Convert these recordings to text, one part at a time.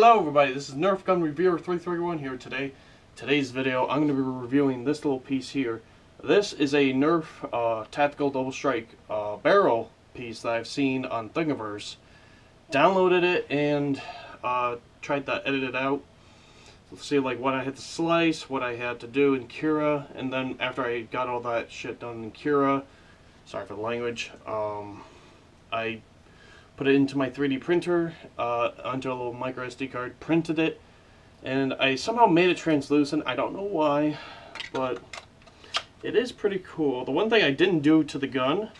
Hello everybody, this is Nerf Gun Reviewer 331 here today. Today's video, I'm going to be reviewing this little piece here. This is a Nerf tactical double strike barrel piece that I've seen on Thingiverse. Downloaded it and tried to edit it out. Let's see like what I had to slice, what I had to do in Cura, and then after I got all that shit done in Cura, sorry for the language, I put it into my 3D printer, onto a little micro SD card, printed it, and I somehow made it translucent. I don't know why, but it is pretty cool. The one thing I didn't do to the gun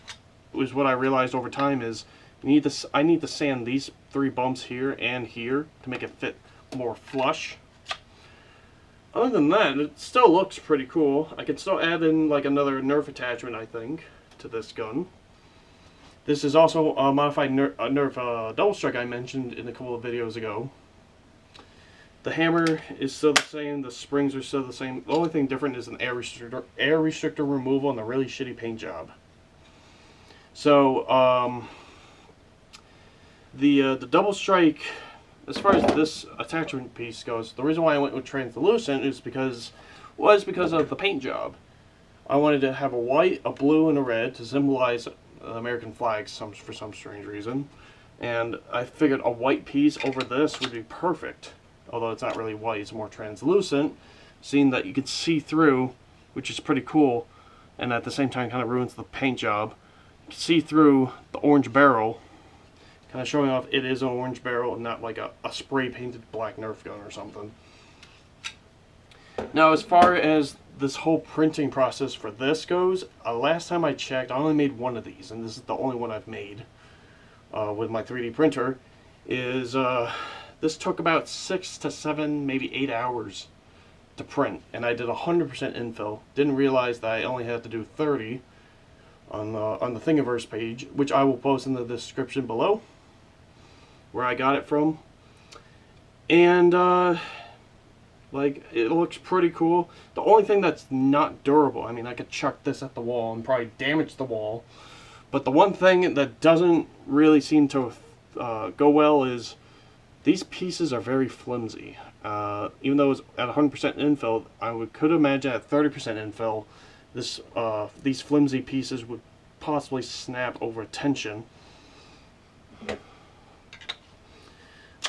was what I realized over time is I need to sand these three bumps here and here to make it fit more flush. Other than that, it still looks pretty cool. I could still add in like another Nerf attachment, I think, to this gun. This is also a modified Nerf DoubleStrike I mentioned in a couple of videos ago. The hammer is still the same, the springs are still the same. The only thing different is an air restrictor removal and a really shitty paint job. So, the DoubleStrike, as far as this attachment piece goes, the reason why I went with translucent is because of the paint job. I wanted to have a white, a blue, and a red to symbolize American flags for some strange reason, and I figured a white piece over this would be perfect, although it's not really white, it's more translucent, seeing that you can see through, which is pretty cool, and at the same time kind of ruins the paint job. You can see through the orange barrel, kind of showing off it is an orange barrel and not like a spray painted black Nerf gun or something. Now, as far as this whole printing process for this goes, last time I checked, I only made one of these, and this is the only one I've made with my 3D printer. This took about 6 to 7, maybe 8 hours to print, and I did 100% infill. Didn't realize that I only had to do 30 on the Thingiverse page, which I will post in the description below, where I got it from. And like, it looks pretty cool. The only thing that's not durable, I mean, I could chuck this at the wall and probably damage the wall, but the one thing that doesn't really seem to go well is these pieces are very flimsy. Even though it's at 100% infill, I could imagine at 30% infill, these flimsy pieces would possibly snap over tension.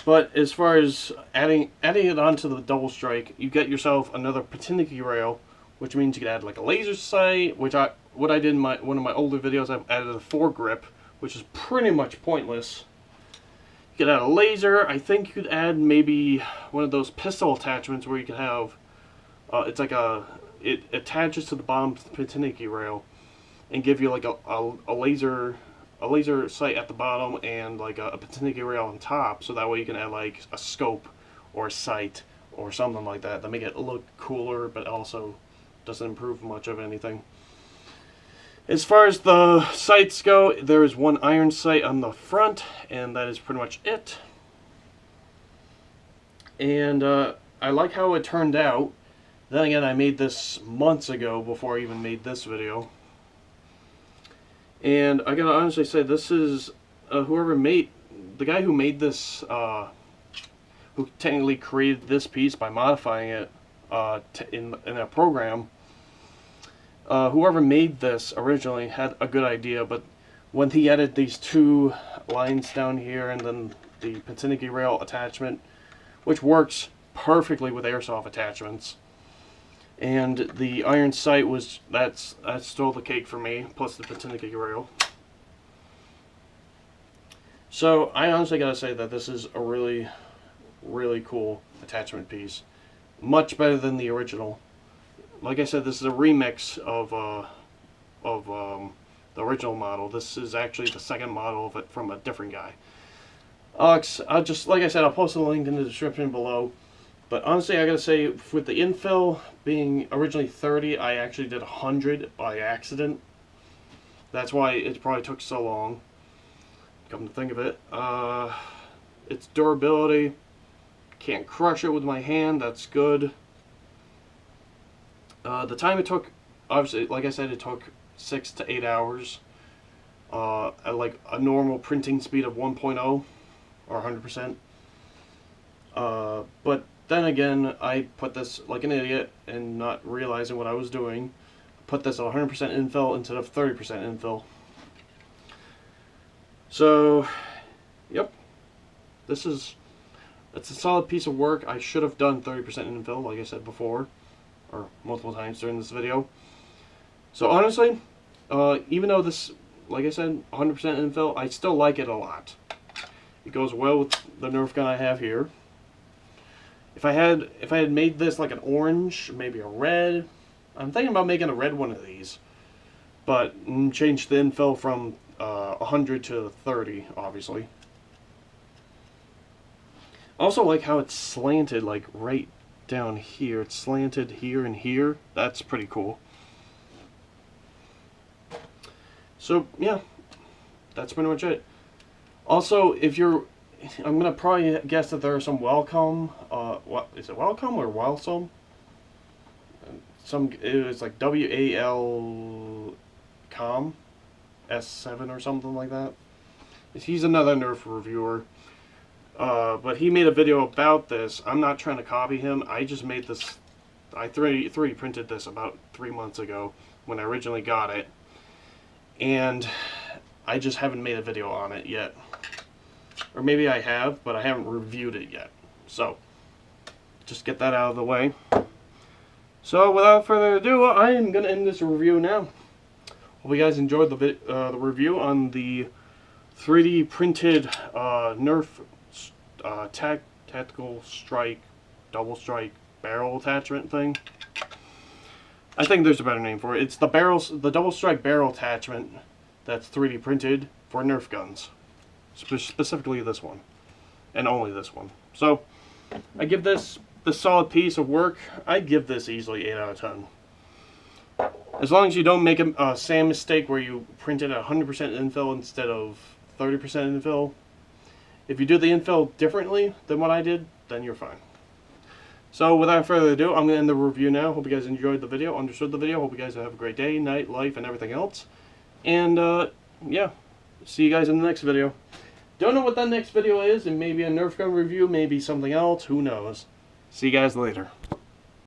But as far as adding it onto the double strike, you get yourself another Patiniki rail, which means you can add like a laser sight, which what I did in one of my older videos, I've added a foregrip, which is pretty much pointless. You could add a laser. I think you could add maybe one of those pistol attachments where you could have it's like it attaches to the bottom Patiniki rail and give you like a laser sight at the bottom and like a Patiniki rail on top, so that way you can add like a scope or a sight or something like that to make it look cooler, but also doesn't improve much of anything. As far as the sights go, there is one iron sight on the front, and that is pretty much it. And I like how it turned out. Then again, I made this months ago before I even made this video. And I gotta honestly say, this is the guy who made this, who technically created this piece by modifying it in a program. Whoever made this originally had a good idea, but when he added these two lines down here and then the Patiniki rail attachment, which works perfectly with airsoft attachments, and the iron sight that's stole the cake for me, plus the Patiniki rail. So I honestly gotta say that this is a really, really cool attachment piece. Much better than the original. Like I said, this is a remix of the original model. This is actually the second model of it from a different guy. Just like I said, I'll post a link in the description below. But honestly, I gotta say, with the infill being originally 30, I actually did 100 by accident. That's why it probably took so long, come to think of it. Its durability, can't crush it with my hand, that's good. The time it took, obviously, like I said, it took 6 to 8 hours. At like a normal printing speed of 1.0 or 100%. But then again, I put this like an idiot and not realizing what I was doing. Put this at 100% infill instead of 30% infill. So, yep, it's a solid piece of work. I should have done 30% infill, like I said before, or multiple times during this video. So honestly, even though this, like I said, 100% infill, I still like it a lot. It goes well with the Nerf gun I have here. If I had made this like an orange, maybe a red, I'm thinking about making a red one of these, but change the infill from 100 to 30, obviously. Also like how it's slanted, like right down here. It's slanted here and here. That's pretty cool. So yeah, that's pretty much it. Also, if you're, I'm gonna probably guess that there are some welcome. What is it? Welcome or Welsome? It's like WAL com S7 or something like that. He's another Nerf reviewer. But he made a video about this. I'm not trying to copy him. I just made this. I 3D printed this about 3 months ago when I originally got it, and I just haven't made a video on it yet. Or maybe I have, but I haven't reviewed it yet. So, just get that out of the way. So, without further ado, I am going to end this review now. Hope you guys enjoyed the review on the 3D printed Nerf tactical strike, double strike barrel attachment thing. I think there's a better name for it. It's the double strike barrel attachment that's 3D printed for Nerf guns. Specifically this one. And only this one. So, I give this solid piece of work, I'd give this easily 8 out of 10. As long as you don't make a same mistake where you print it at 100% infill instead of 30% infill. If you do the infill differently than what I did, then you're fine. So without further ado, I'm going to end the review now. Hope you guys enjoyed the video, understood the video. Hope you guys have a great day, night, life, and everything else. And yeah, see you guys in the next video. Don't know what that next video is, and maybe a Nerf gun review, maybe something else, who knows. See you guys later.